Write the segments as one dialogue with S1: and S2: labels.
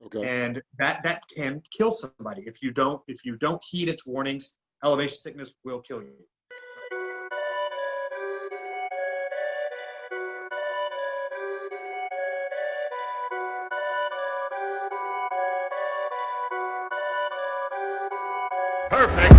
S1: Okay.
S2: and that can kill somebody if you don't heed its warnings. Elevation sickness will kill you.
S1: Perfect.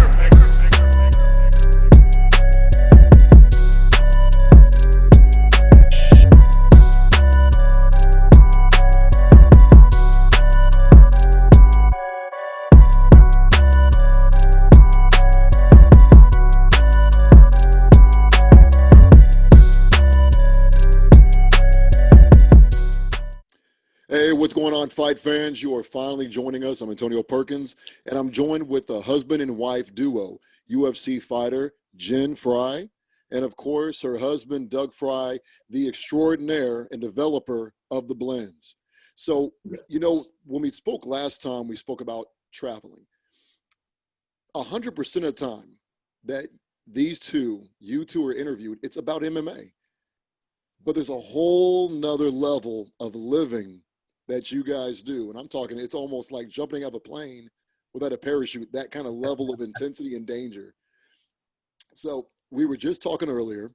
S1: Hey, what's going on, fight fans? You are finally joining us. I'm Antonio Perkins, and I'm joined with a husband and wife duo, UFC fighter Jinh Frey, and of course, her husband, Doug Frey, the extraordinaire and developer of the blends. So, when we spoke last time, we spoke about traveling. 100% of the time that you two are interviewed, it's about MMA. But there's a whole nother level of living that you guys do. And I'm talking, it's almost like jumping out of a plane without a parachute, that kind of level of intensity and danger. So we were just talking earlier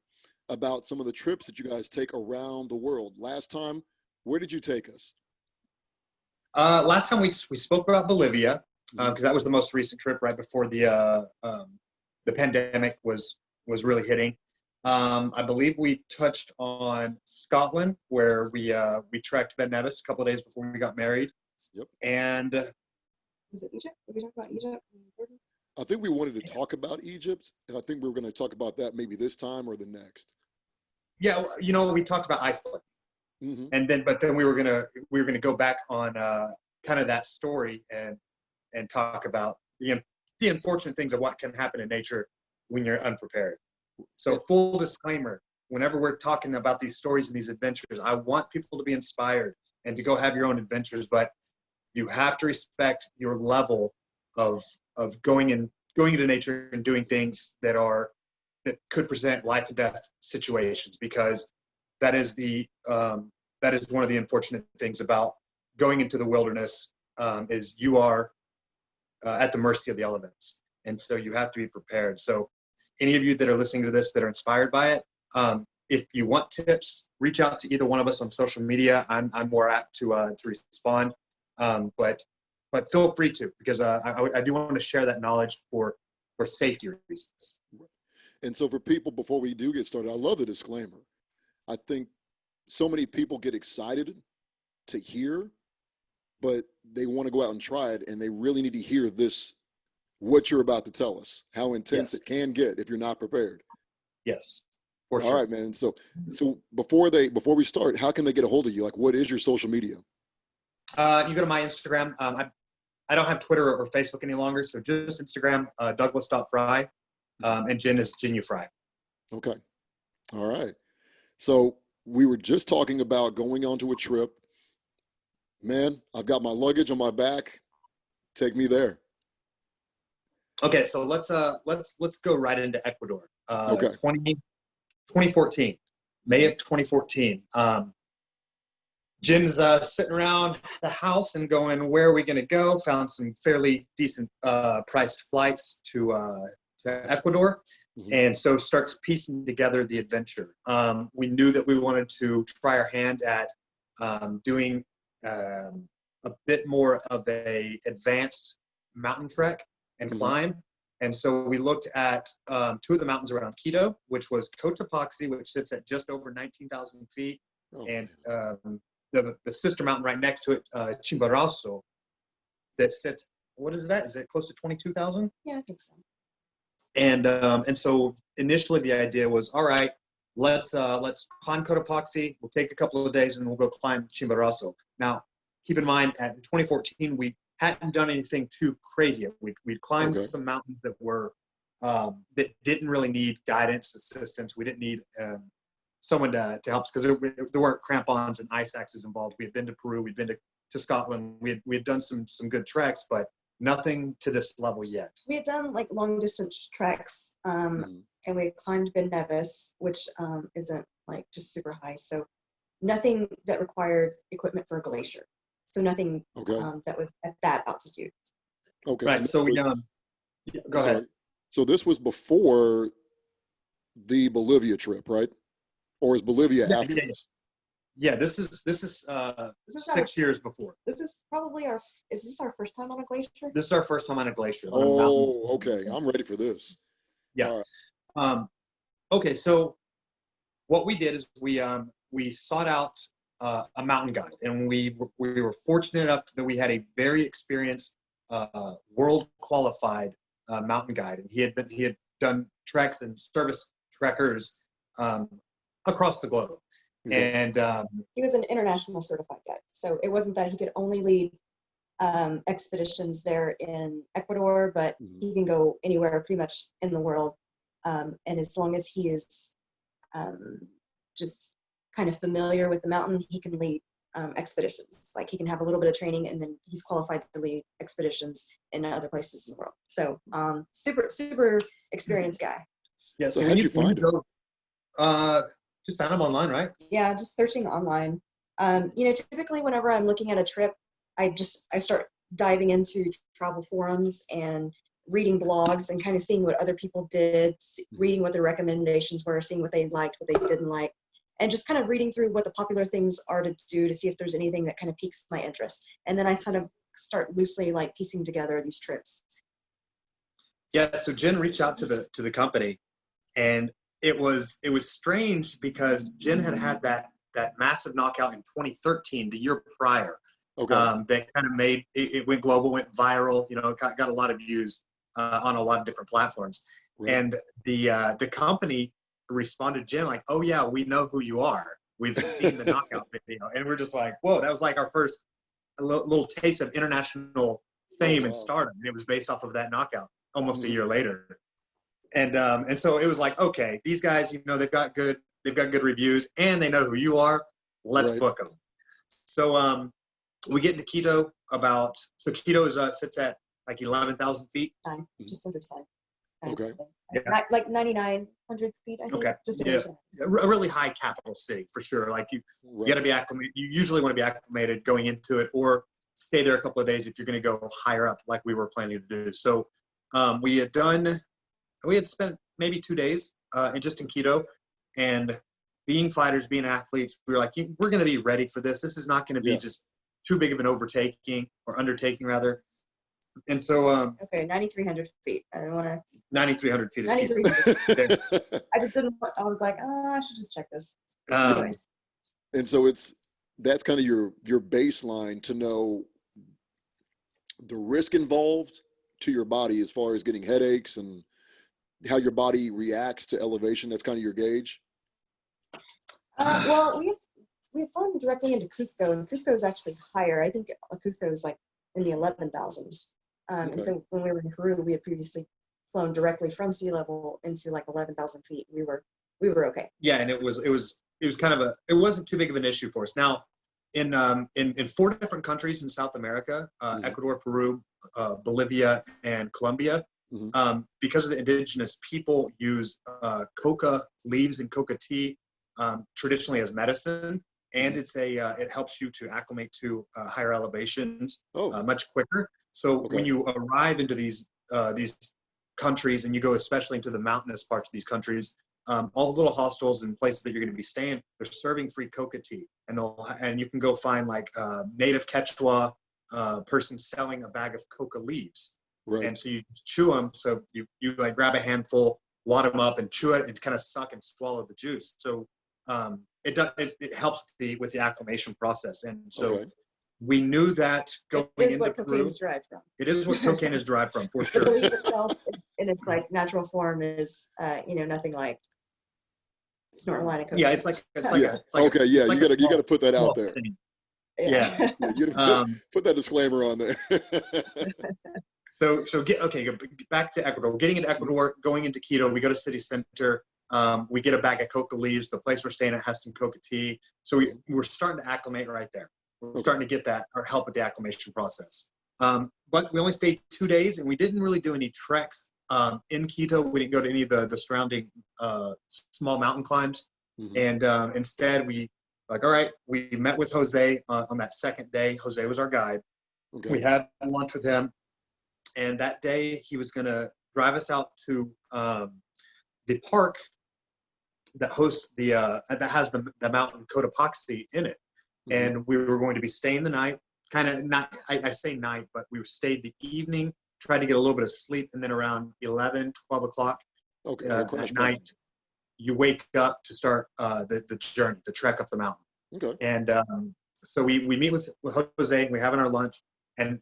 S1: about some of the trips that you guys take around the world. Last time, where did you take us?
S2: Last time we spoke about Bolivia, because that was the most recent trip right before the pandemic was really hitting. I believe we touched on Scotland, where we trekked Ben Nevis a couple of days before we got married.
S1: Yep.
S2: And
S3: was it Egypt? Did we talk about Egypt?
S1: I think we wanted to talk about Egypt, and I think we were going to talk about that maybe this time or the next.
S2: Yeah, we talked about Iceland, but then we were gonna go back on kind of that story and talk about the unfortunate things of what can happen in nature when you're unprepared. So full disclaimer, whenever we're talking about these stories and these adventures, I want people to be inspired and to go have your own adventures, but you have to respect your level of going into nature and doing things that could present life and death situations, because that is one of the unfortunate things about going into the wilderness, is you are at the mercy of the elements. And so you have to be prepared. So any of you that are listening to this that are inspired by it, if you want tips, reach out to either one of us on social media. I'm more apt to respond, but feel free to, because I do want to share that knowledge for safety reasons.
S1: And so for people, before we do get started, I love the disclaimer. I think so many people get excited to hear, but they want to go out and try it, and they really need to hear this, what you're about to tell us, how intense it can get if you're not prepared.
S2: Yes, for sure.
S1: All right, man. So before we start, how can they get a hold of you? Like, what is your social media?
S2: You go to my Instagram. I don't have Twitter or Facebook any longer, so just Instagram, Douglas.Frey, and Jinh is Jinh Frey.
S1: Okay. All right. So we were just talking about going onto a trip. Man, I've got my luggage on my back. Take me there.
S2: Okay, so let's go right into Ecuador.
S1: Okay.
S2: 2014, May of 2014. Jin's sitting around the house and going, where are we going to go? Found some fairly decent priced flights to Ecuador, and so starts piecing together the adventure. We knew that we wanted to try our hand at doing a bit more of a advanced mountain trek and climb. And so we looked at two of the mountains around Quito, which was Cotopaxi, which sits at just over 19,000 feet, and the sister mountain right next to it, Chimborazo, that sits, what is it at? Is it close to 22,000?
S3: Yeah, I think so.
S2: And so initially the idea was, all right, let's climb Cotopaxi. We'll take a couple of days and we'll go climb Chimborazo. Now, keep in mind, in 2014, we hadn't done anything too crazy. We'd climbed some mountains that were that didn't really need guidance, assistance. We didn't need someone to help us, because there weren't crampons and ice axes involved. We had been to Peru, we'd been to Scotland. We had done some good treks, but nothing to this level yet.
S3: We had done like long distance treks, and we had climbed Ben Nevis, which isn't like just super high. So nothing that required equipment for a glacier. So nothing
S1: Okay.
S3: that was at that altitude.
S1: Okay.
S2: Right. So we go ahead.
S1: So this was before the Bolivia trip, right? Or is Bolivia after this?
S2: Yeah, this is 6 years before.
S3: This is probably is this our first time on a glacier?
S2: This is our first time on a glacier.
S1: Oh, okay. I'm ready for this.
S2: Yeah.
S1: All right.
S2: Okay, so what we did is we sought out a mountain guide, and we were fortunate enough that we had a very experienced world qualified mountain guide, and he had done treks and service trekkers across the globe.
S1: Okay.
S2: And
S3: he was an international certified guide, so it wasn't that he could only lead expeditions there in Ecuador, but he can go anywhere pretty much in the world, and as long as he is just kind of familiar with the mountain, he can lead expeditions. Like he can have a little bit of training, and then he's qualified to lead expeditions in other places in the world. So super experienced guy.
S2: Yeah.
S1: So how did you find him?
S2: Just found him online, right?
S3: Yeah, just searching online. Typically whenever I'm looking at a trip, I start diving into travel forums and reading blogs and kind of seeing what other people did, reading what their recommendations were, seeing what they liked, what they didn't like, and just kind of reading through what the popular things are to do to see if there's anything that kind of piques my interest. And then I kind of start loosely like piecing together these trips.
S2: Yeah, so Jinh reached out to the company, and it was strange because Jinh had that massive knockout in 2013, the year prior.
S1: Okay.
S2: That kind of made it went global, went viral. Got a lot of views on a lot of different platforms. Right. And the company responded to Jinh like, "Oh yeah, we know who you are. We've seen the knockout video," and we're just like, "Whoa!" That was like our first little taste of international fame and stardom. And it was based off of that knockout almost a year later. And so it was like, okay, these guys, they've got good reviews and they know who you are. Let's book them. So we get into Quito so Quito sits at like 11,000 feet.
S3: Just under 10.
S1: Okay.
S3: Yeah. Like 9,900 feet, I think.
S2: Okay.
S3: Just
S2: yeah. A really high capital city for sure. Like you got to be acclimated. You usually want to be acclimated going into it, or stay there a couple of days if you're going to go higher up, like we were planning to do. So we had spent maybe 2 days in Quito, and being fighters, being athletes, we were like, we're going to be ready for this. This is not going to be just too big of an undertaking rather. And so,
S3: okay, 9,300 feet. I don't want to.
S2: 9,300 feet is
S3: 9,300 I just didn't. I was like, I should just check this.
S1: And so that's kind of your baseline to know the risk involved to your body as far as getting headaches and how your body reacts to elevation. That's kind of your gauge.
S3: Well, we have flown directly into Cusco, and Cusco is actually higher. I think Cusco is like in the 11,000s. And so when we were in Peru, we had previously flown directly from sea level into like 11,000 feet. We were okay. Yeah,
S2: and it was kind of it wasn't too big of an issue for us. Now, in 4 different countries in South America, Ecuador, Peru, Bolivia, and Colombia, because of the indigenous people use coca leaves and coca tea traditionally as medicine, and it helps you to acclimate to higher elevations much quicker. So when you arrive into these countries, and you go especially into the mountainous parts of these countries, all the little hostels and places that you're going to be staying, they're serving free coca tea, and you can go find like native Quechua person selling a bag of coca leaves. Right. And so you chew them. So you like grab a handful, wad them up, and chew it, and kind of suck and swallow the juice. So it helps with the acclimation process. And so we knew that going into
S3: what
S2: Peru,
S3: cocaine is derived from.
S2: It is what cocaine is derived from, for sure.
S3: The leaf itself, in its like natural form, is nothing like snorting a line of cocaine.
S2: Yeah, it's like
S1: you got to put that out there.
S2: Thing. Yeah.
S1: Put that disclaimer on there.
S2: So back to Ecuador. Getting into Ecuador, going into Quito, we go to city center. We get a bag of coca leaves. The place we're staying at has some coca tea. So we're starting to acclimate right there. We're starting to get that or help with the acclimation process. But we only stayed 2 days, and we didn't really do any treks in Quito. We didn't go to any of the surrounding small mountain climbs. And instead, we Like, all right, we met with Jose on that second day. Jose was our guide.
S1: Okay.
S2: We had lunch with him. And that day he was going to drive us out to the park that hosts that has the mountain Cotopaxi in it.
S1: Mm-hmm.
S2: And we were going to be staying the night, kind of not, I say night, but we stayed the evening, tried to get a little bit of sleep. And then around 11, 12 o'clock at night, you wake up to start the journey, the trek up the mountain.
S1: Okay.
S2: And so we meet with Jose, and we're having our lunch and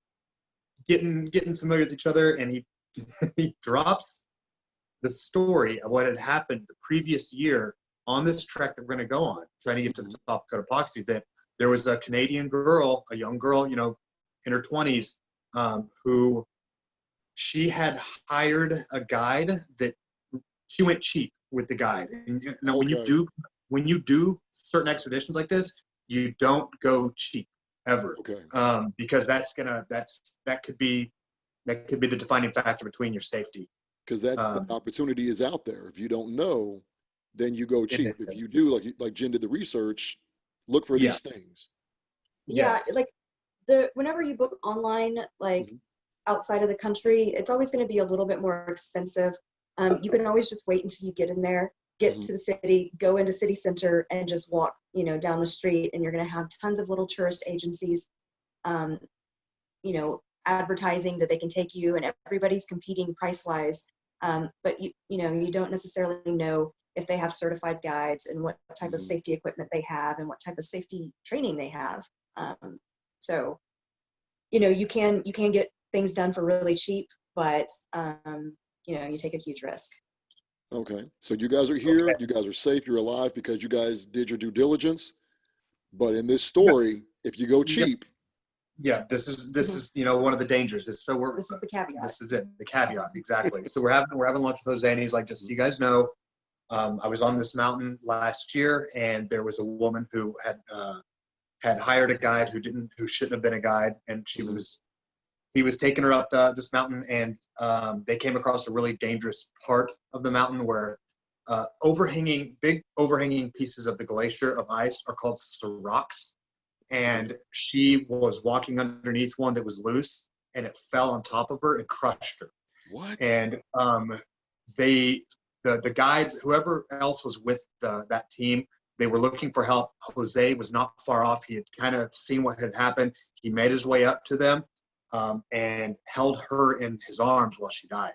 S2: getting familiar with each other. And he drops the story of what had happened the previous year on this trek that we're going to go on, trying to get to the top of Cotopaxi, that there was a Canadian girl, a young girl, in her 20s, who she had hired a guide that she went cheap with the guide. And when you do certain expeditions like this, you don't go cheap ever.
S1: Okay.
S2: Because that could be the defining factor between your safety.
S1: Because that opportunity is out there. If you don't know, then you go cheap. If you do, like Jinh did the research, look for these things.
S3: Yeah, like whenever you book online, like outside of the country, it's always going to be a little bit more expensive. You can always just wait until you get in there, get to the city, go into city center, and just walk, down the street, and you're going to have tons of little tourist agencies, advertising that they can take you, and everybody's competing price-wise. But you don't necessarily know if they have certified guides and what type of safety equipment they have and what type of safety training they have. So, you can get things done for really cheap, but you take a huge risk.
S1: Okay, so you guys are here. Okay. You guys are safe. You're alive because you guys did your due diligence. But in this story, if you go cheap.
S2: Yeah, this is one of the dangers. This is the
S3: caveat.
S2: This is it, the caveat, exactly. So we're having lunch with Jose, and he's like, just so you guys know, I was on this mountain last year, and there was a woman who had hired a guide who shouldn't have been a guide, and he was taking her up this mountain, and they came across a really dangerous part of the mountain where big overhanging pieces of the glacier of ice are called seracs. And she was walking underneath one that was loose, and it fell on top of her and crushed her.
S1: What?
S2: And the guides, whoever else was with that team, they were looking for help. Jose was not far off. He had kind of seen what had happened. He made his way up to them and held her in his arms while she died.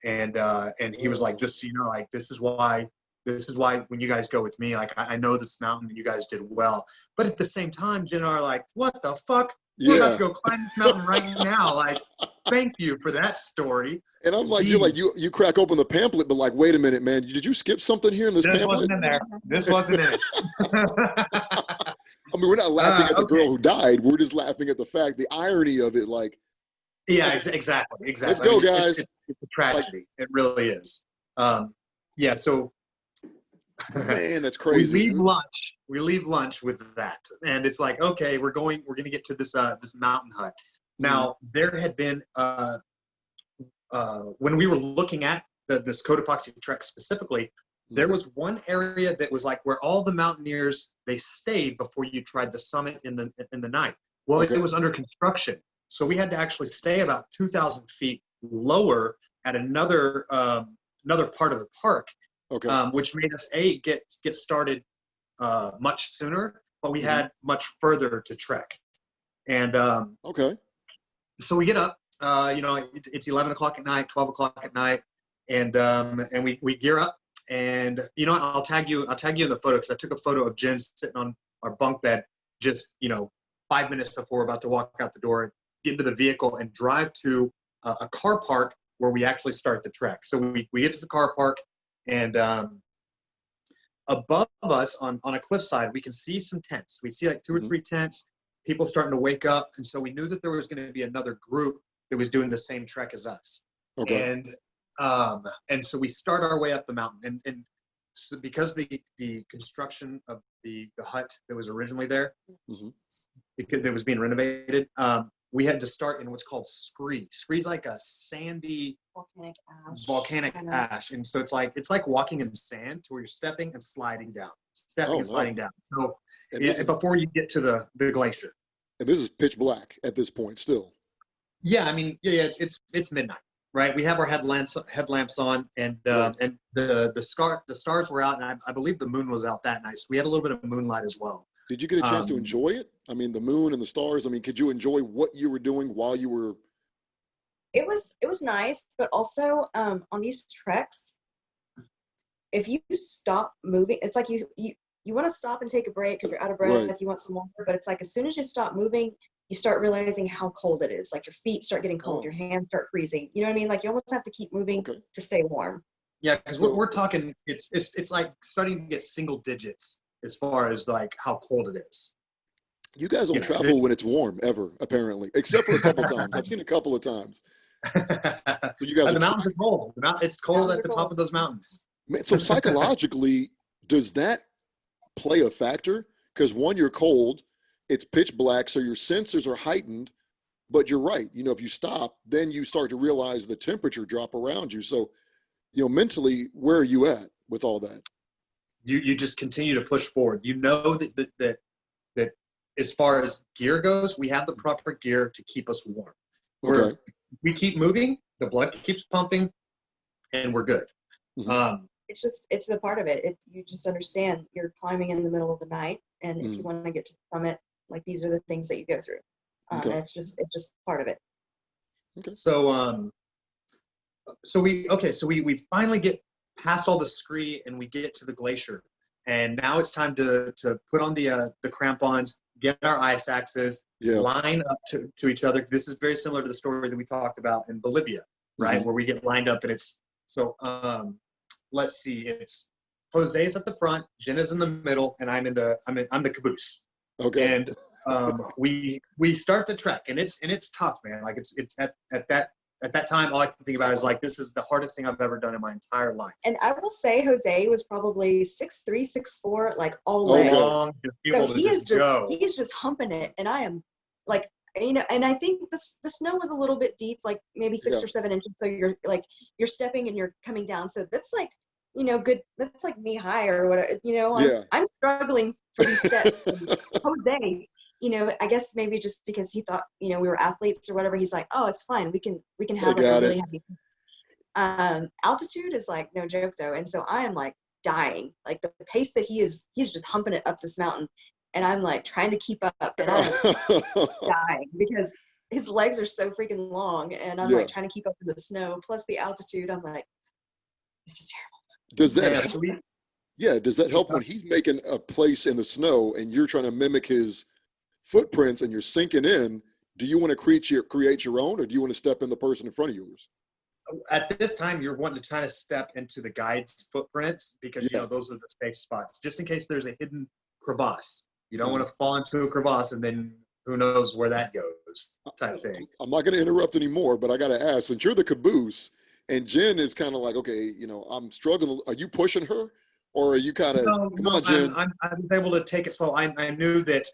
S2: And he was like, just so you know, like, this is why when you guys go with me, like, I know this mountain and you guys did well. But at the same time, Jinh and I are like, what the fuck? We're about to go climb this mountain right now. Like, thank you for that story.
S1: And I'm like, you crack open the pamphlet, but like, wait a minute, man, did you skip something here in this pamphlet?
S2: This wasn't in there. This wasn't in it.
S1: I mean, we're not laughing at the girl who died. We're just laughing at the fact, the irony of it. Like,
S2: yeah, exactly.
S1: Let's go, guys.
S2: It's a tragedy. It really is. So.
S1: Man, that's crazy.
S2: We leave lunch with that, and it's like, okay, we're going to get to this mountain hut. Now, there had been when we were looking at this Cotopaxi trek specifically, there was one area that was like where all the mountaineers, they stayed before you tried the summit in the night. Well, it was under construction, so we had to actually stay about 2,000 feet lower at another part of the park.
S1: Okay.
S2: Which made us get started much sooner, but we had much further to trek. And so we get up. It's 11 o'clock at night, 12 o'clock at night, and we gear up. And I'll tag you in the photo, because I took a photo of Jinh sitting on our bunk bed just 5 minutes before we're about to walk out the door, get into the vehicle, and drive to a car park where we actually start the trek. So we get to the car park. And above us on a cliffside, we can see some tents. We see like 2 or 3 tents, people starting to wake up. And so we knew that there was going to be another group that was doing the same trek as us.
S1: Okay.
S2: And so we start our way up the mountain. And so because the construction of the hut that was originally there, because it was being renovated, we had to start in what's called skreet. Skreet's like a sandy volcanic ash, and so it's like walking in sand to where you're stepping and sliding down, stepping and sliding down. So
S1: and
S2: before you get to the glacier.
S1: And this is pitch black at this point still.
S2: Yeah, I mean, it's midnight, right? We have our headlamps on, and the stars were out, and I believe the moon was out that night. So we had a little bit of moonlight as well.
S1: Did you get a chance to enjoy it? I mean, the moon and the stars. I mean, could you enjoy what you were doing while you were?
S3: It was nice, but also on these treks, if you stop moving, it's like you want to stop and take a break because you're out of breath. Right. You want some water, but it's like as soon as you stop moving, you start realizing how cold it is. Like your feet start getting cold, your hands start freezing. You know what I mean? Like you almost have to keep moving to stay warm.
S2: Yeah, because we're talking, it's like starting to get single digits as far as like how cold it is.
S1: You guys don't travel when it's warm ever, apparently, except for a couple times. I've seen a couple of times.
S2: So you guys the mountains are cold. It's cold at the top of those mountains.
S1: Man, so psychologically, does that play a factor? Because one, you're cold, it's pitch black, so your senses are heightened. But you're right. You know, if you stop, then you start to realize the temperature drop around you. So, you know, mentally, where are you at with all that?
S2: You just continue to push forward. You know that as far as gear goes, we have the proper gear to keep us warm. We keep moving, the blood keeps pumping, and we're good.
S1: Mm-hmm.
S3: It's a part of it. You just understand you're climbing in the middle of the night, and if you want to get to the summit, like these are the things that you go through. It's just part of it.
S1: Okay.
S2: So we finally get past all the skreet and we get to the glacier, and now it's time to put on the crampons, get our ice axes, line up to each other. This is very similar to the story that we talked about in Bolivia, right? Where we get lined up, and it's so let's see, it's Jose's at the front, Jinh is in the middle, and I'm the caboose.
S1: Okay.
S2: And we start the trek, and it's tough, man. Like it's at that time, all I can think about is like, this is the hardest thing I've ever done in my entire life.
S3: And I will say Jose was probably 6'3", 6'4", like all legs.
S2: Long, so
S3: he's just humping it, and I am like, you know, and I think the snow was a little bit deep, like maybe 6 or 7 inches. So you're stepping and you're coming down. So that's like, you know, good. That's like knee high or whatever. You know, I'm struggling for these steps. Jose, you know, I guess maybe just because he thought, you know, we were athletes or whatever, he's like, oh, it's fine. We can have like a really heavy. Altitude is like no joke though, and so I am like dying. Like the pace that he's just humping it up this mountain, and I'm like trying to keep up, and I'm dying because his legs are so freaking long, and I'm like trying to keep up in the snow plus the altitude. I'm like, this is terrible.
S1: Does that help when he's making a place in the snow and you're trying to mimic his footprints and you're sinking in? Do you want to create your own, or do you want to step in the person in front of yours?
S2: At this time, you're wanting to try to step into the guide's footprints because you know those are the safe spots, just in case there's a hidden crevasse. You don't want to fall into a crevasse and then who knows where that goes, type thing.
S1: I'm not going to interrupt anymore, but I got to ask, since you're the caboose and Jinh is kind of like, okay, you know, I'm struggling. Are you pushing her, or are you kind of, come on, Jinh?
S2: I was able to take it slow. I knew that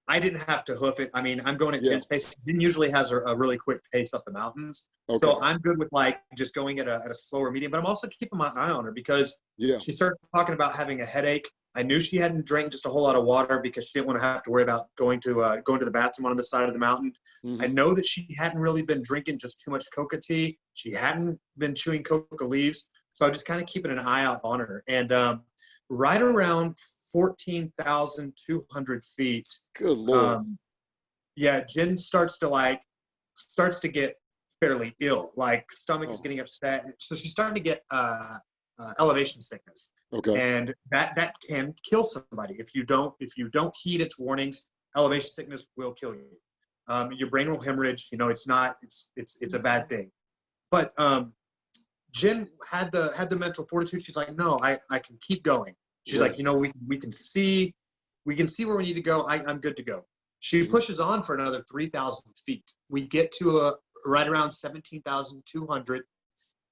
S2: I didn't have to hoof it. I mean, I'm going at Jinh's pace. Jinh usually has a really quick pace up the mountains. Okay. So I'm good with like just going at a slower medium, but I'm also keeping my eye on her because she started talking about having a headache. I knew she hadn't drank just a whole lot of water because she didn't want to have to worry about going to the bathroom on the side of the mountain. Mm-hmm. I know that she hadn't really been drinking just too much Coca tea. She hadn't been chewing Coca leaves. So I was just kind of keeping an eye out on her. And right around 14,200 feet.
S1: Good Lord.
S2: Jinh starts to get fairly ill. Like stomach is getting upset. So she's starting to get elevation sickness.
S1: Okay.
S2: And that can kill somebody if you don't heed its warnings. Elevation sickness will kill you. Your brain will hemorrhage. You know, it's a bad thing. But Jinh had the mental fortitude. She's like, no, I can keep going. She's like, you know, we can see where we need to go. I'm good to go. She pushes on for another 3,000 feet. We get to right around 17,200,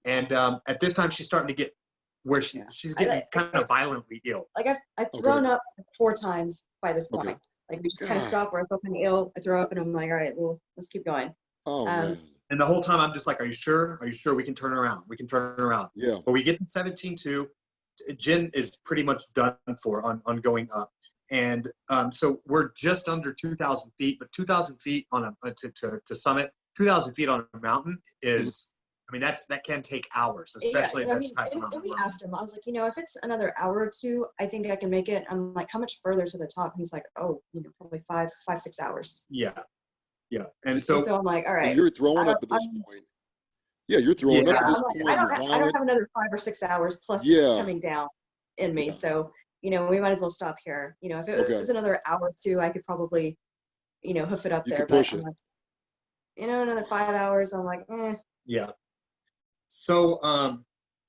S2: and at this time she's starting to get where she's getting kind of violently ill.
S3: Like I've thrown up 4 times by this point. Okay. Like we just kind of stop where I feel kind of ill. I throw up and I'm like, all right, well, let's keep going.
S1: Oh man.
S2: And the whole time I'm just like, are you sure? Are you sure we can turn around? We can turn around.
S1: Yeah.
S2: But we get to 17.2. Jinh is pretty much done for on going up. And so we're just under 2,000 feet, but 2,000 feet on to summit, 2,000 feet on a mountain is, I mean, that can take hours, especially
S3: yeah,
S2: this type of mountain.
S3: And we asked him, I was like, if it's another hour or two, I think I can make it. I'm like, how much further to the top? And he's like, oh, probably 6 hours.
S2: Yeah. And so
S3: I'm like, all right.
S1: You're throwing up at this point. Yeah, you're throwing up at this point.
S3: I don't have another 5 or 6 hours plus coming down in me. Yeah. So, we might as well stop here. If it was another hour or two, I could probably, hoof it up there.
S1: But push it.
S3: Like, another 5 hours, I'm like, eh.
S2: Yeah. So,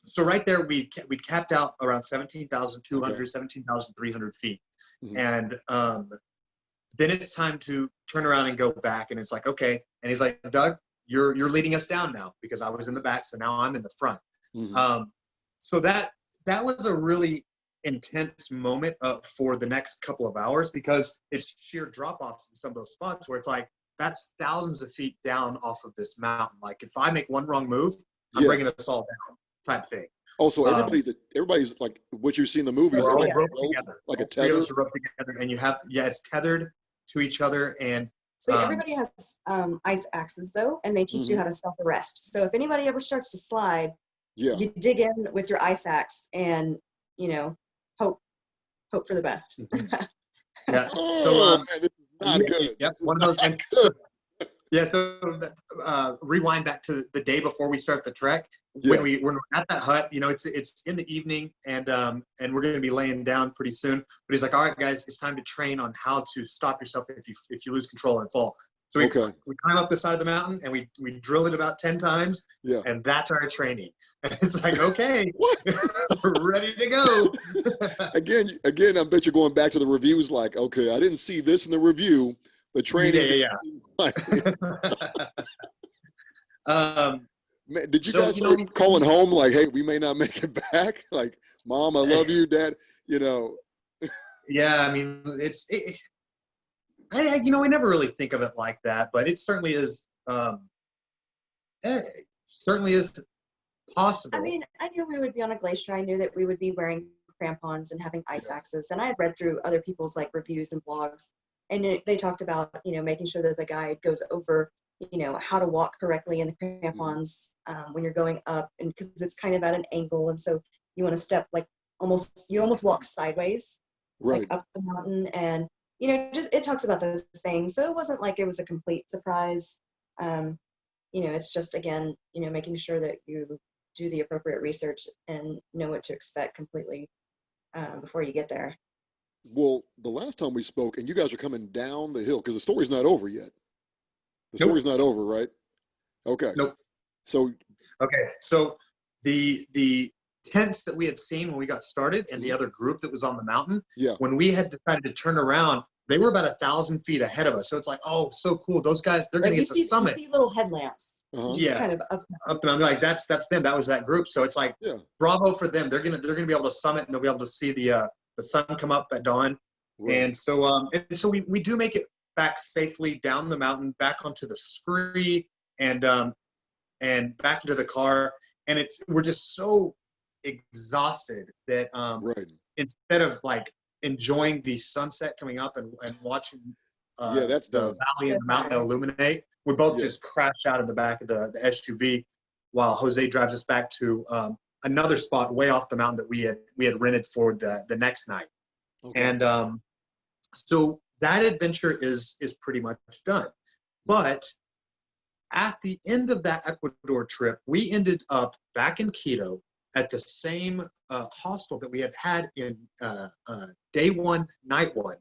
S2: so right there, we capped out around 17,200, 17,300 feet. And then it's time to turn around and go back. And it's like, okay. And he's like, Doug, you're leading us down now, because I was in the back. So now I'm in the front. So that was a really intense moment for the next couple of hours, because it's sheer drop-offs in some of those spots where it's like, that's thousands of feet down off of this mountain. Like, if I make one wrong move, I'm bringing us all down, type thing.
S1: Also, everybody's like what you see in the movies.
S2: All roped together,
S1: like a tether.
S2: Roped together, and you have it's tethered to each other. And
S3: so everybody has ice axes though, and they teach you how to self-arrest. So if anybody ever starts to slide, you dig in with your ice axe and hope for the best.
S2: Yeah. So
S1: man, this is not good.
S2: Yep. One of those. Yeah. So rewind back to the day before we start the trek. When we're at that hut, it's in the evening, and we're going to be laying down pretty soon. But he's like, all right, guys, it's time to train on how to stop yourself if you lose control and fall. So we climb up the side of the mountain, and we drill it about 10 times, and that's our training. And it's like, okay, we're ready to go.
S1: again, I bet you're going back to the reviews like, okay, I didn't see this in the review. The training. Man, did you guys start calling home like, hey, we may not make it back? Like, Mom, I love you, Dad,
S2: Yeah, I mean, we never really think of it like that, but it certainly is, possible.
S3: I mean, I knew we would be on a glacier. I knew that we would be wearing crampons and having ice axes. And I had read through other people's reviews and blogs, and they talked about, making sure that the guide goes over, how to walk correctly in the crampons when you're going up, and because it's kind of at an angle, and so you want to step you almost walk sideways, up the mountain, and just it talks about those things. So it wasn't like it was a complete surprise. It's just, again, making sure that you do the appropriate research and know what to expect completely before you get there.
S1: Well, the last time we spoke, and you guys are coming down the hill, because the story's not over yet. The story's not over, right? Okay.
S2: Nope.
S1: So
S2: the tents that we had seen when we got started, and the other group that was on the mountain, when we had decided to turn around, they were about 1,000 feet ahead of us. So it's like, oh, so cool. Those guys, they're going to get to the summit.
S3: You see little headlamps. Kind of up
S2: the mountain. Like that's them. That was that group. So it's like, bravo for them. They're gonna be able to summit, and they'll be able to see the sun come up at dawn. Right. And so we do make it back safely down the mountain, back onto the skreet, and back into the car. And we're just so exhausted that instead of enjoying the sunset coming up and watching
S1: that's
S2: the valley and the mountain illuminate, we both just crashed out in the back of the SUV while Jose drives us back to another spot way off the mountain that we had rented for the next night. Okay. And so that adventure is pretty much done. But at the end of that Ecuador trip, we ended up back in Quito at the same hostel that we had in day one, night one.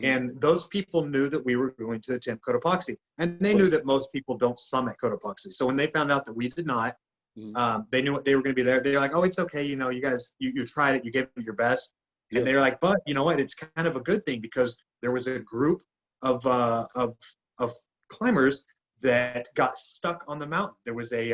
S2: And those people knew that we were going to attempt Cotopaxi. And they knew that most people don't summit Cotopaxi. So when they found out that we did not, they knew they were going to be there. They were like, oh, it's okay. You guys, you tried it. You gave it your best. And they were like, but you know what? It's kind of a good thing, because there was a group of climbers that got stuck on the mountain. There was an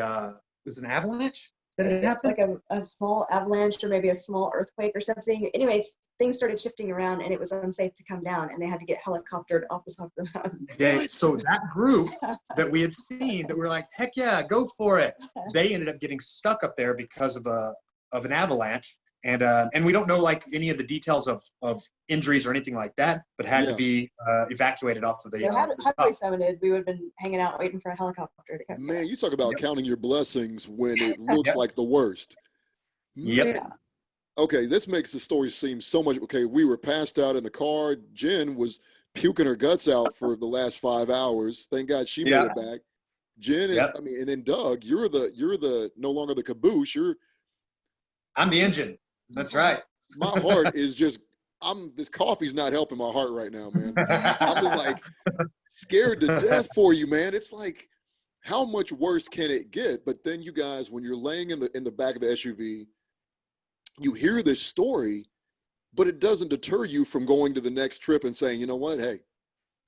S2: avalanche that had happened.
S3: Like a small avalanche, or maybe a small earthquake or something. Anyways, things started shifting around, and it was unsafe to come down, and they had to get helicoptered off the top of the mountain.
S2: Yeah, so that group that we had seen, that we were like, heck yeah, go for it. They ended up getting stuck up there because of an avalanche. And we don't know like any of the details of injuries or anything like that, but had to be evacuated off of the.
S3: So had we summited, we would have been hanging out waiting for a helicopter to come.
S1: Man, you talk about counting your blessings when it looks like the worst. Man. Okay, this makes the story seem so much. Okay, we were passed out in the car. Jinh was puking her guts out for the last 5 hours. Thank God she made it back. Jinh, and then Doug, you're the no longer the caboose.
S2: I'm the engine. That's right.
S1: My heart is just, this coffee's not helping my heart right now, man. I'm just like scared to death for you, man. It's like, how much worse can it get? But then you guys, when you're laying in the back of the SUV, you hear this story, but it doesn't deter you from going to the next trip and saying, you know what, hey,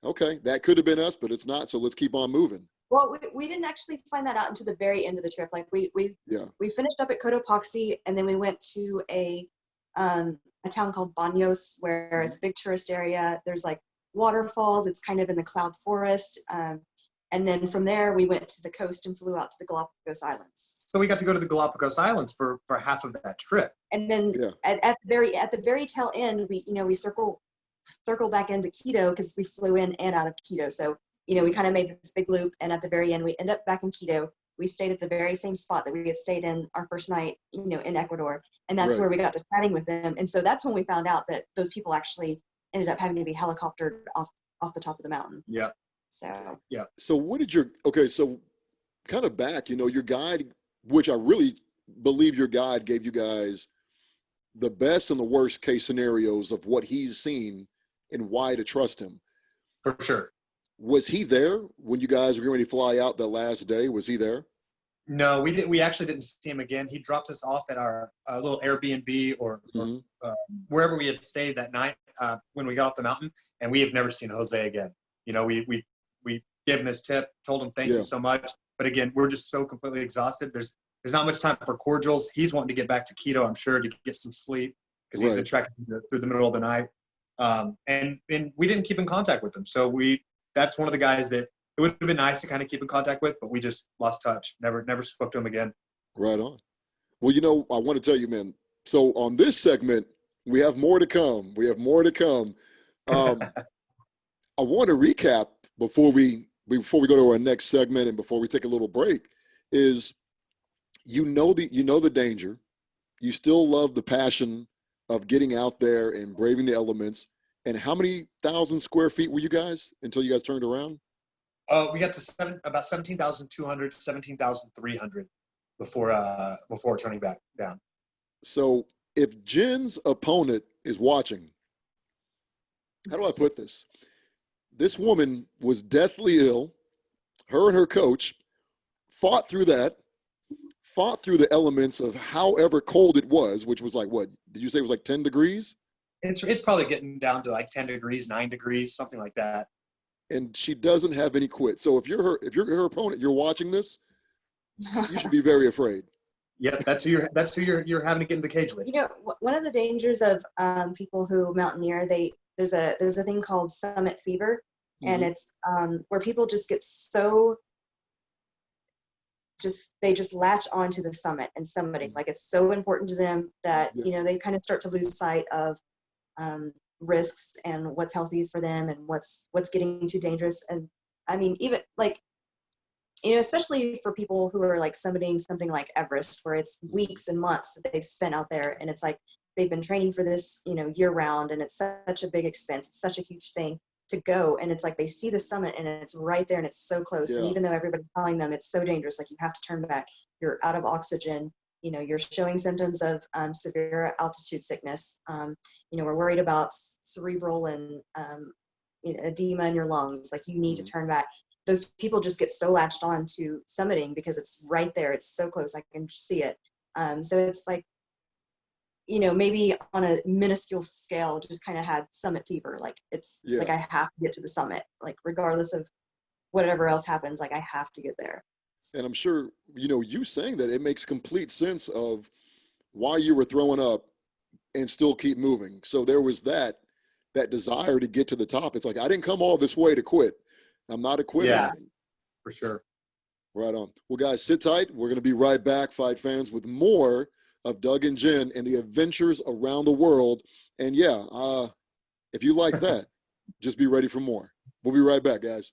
S1: okay, that could have been us, but it's not, so let's keep on moving.
S3: Well, we didn't actually find that out until the very end of the trip. Like we finished up at Cotopaxi, and then we went to a town called Baños, where it's a big tourist area. There's like waterfalls. It's kind of in the cloud forest. And then from there, we went to the coast and flew out to the Galapagos Islands.
S2: So we got to go to the Galapagos Islands for half of that trip.
S3: And then at the very tail end, we circle back into Quito because we flew in and out of Quito. So we kind of made this big loop, and at the very end, we end up back in Quito. We stayed at the very same spot that we had stayed in our first night, in Ecuador, and that's where we got to chatting with them. And so that's when we found out that those people actually ended up having to be helicoptered off the top of the mountain.
S2: Yeah.
S3: So
S1: So what did so kind of back, your guide, which I really believe your guide gave you guys the best and the worst case scenarios of what he's seen and why to trust him.
S2: For sure.
S1: Was he there when you guys were going to fly out the last day? Was he there?
S2: No, we didn't. We actually didn't see him again. He dropped us off at our little Airbnb or wherever we had stayed that night when we got off the mountain, and we have never seen Jose again. We gave him his tip, told him thank you so much, but again, we're just so completely exhausted. There's not much time for cordials. He's wanting to get back to Quito, I'm sure, to get some sleep because he's been trekking through the middle of the night, and we didn't keep in contact with him. So that's one of the guys that it would have been nice to kind of keep in contact with, but we just lost touch. Never spoke to him again. Right
S1: on. Well, I want to tell you, man. So on this segment, we have more to come. I want to recap before we go to our next segment and before we take a little break. Is the danger, you still love the passion of getting out there and braving the elements. And how many thousand square feet were you guys until you guys turned around?
S2: We got to about 17,200, 17,300 before turning back down.
S1: So if Jin's opponent is watching, how do I put this? This woman was deathly ill. Her and her coach fought through the elements of however cold it was, which was like, what did you say it was like 10 degrees?
S2: It's probably getting down to like 10 degrees, 9 degrees, something like that.
S1: And she doesn't have any quit. So if you're her opponent, you're watching this, you should be very afraid.
S2: Yeah, that's who you're having to get in the cage with.
S3: One of the dangers of people who mountaineer, there's a thing called summit fever, and it's where people just get so they just latch onto the summit and summiting. Like it's so important to them that they kind of start to lose sight of risks and what's healthy for them and what's getting too dangerous. And I mean, even like, especially for people who are like summiting something like Everest, where it's weeks and months that they've spent out there, and it's like they've been training for this, year round, and it's such a big expense. It's such a huge thing to go, and it's like they see the summit and it's right there and it's so close. And even though everybody's telling them it's so dangerous, like you have to turn back, you're out of oxygen, you're showing symptoms of severe altitude sickness. We're worried about cerebral and edema in your lungs. Like you need to turn back. Those people just get so latched on to summiting because it's right there. It's so close. I can see it. So it's like, maybe on a minuscule scale, just kind of had summit fever. Like it's like, I have to get to the summit, like regardless of whatever else happens, like I have to get there.
S1: And I'm sure, you saying that, it makes complete sense of why you were throwing up and still keep moving. So there was that desire to get to the top. It's like, I didn't come all this way to quit. I'm not a quitter.
S2: Yeah, for sure.
S1: Right on. Well, guys, sit tight. We're going to be right back, Fight fans, with more of Doug and Jinh and the adventures around the world. And yeah, if you like that, just be ready for more. We'll be right back, guys.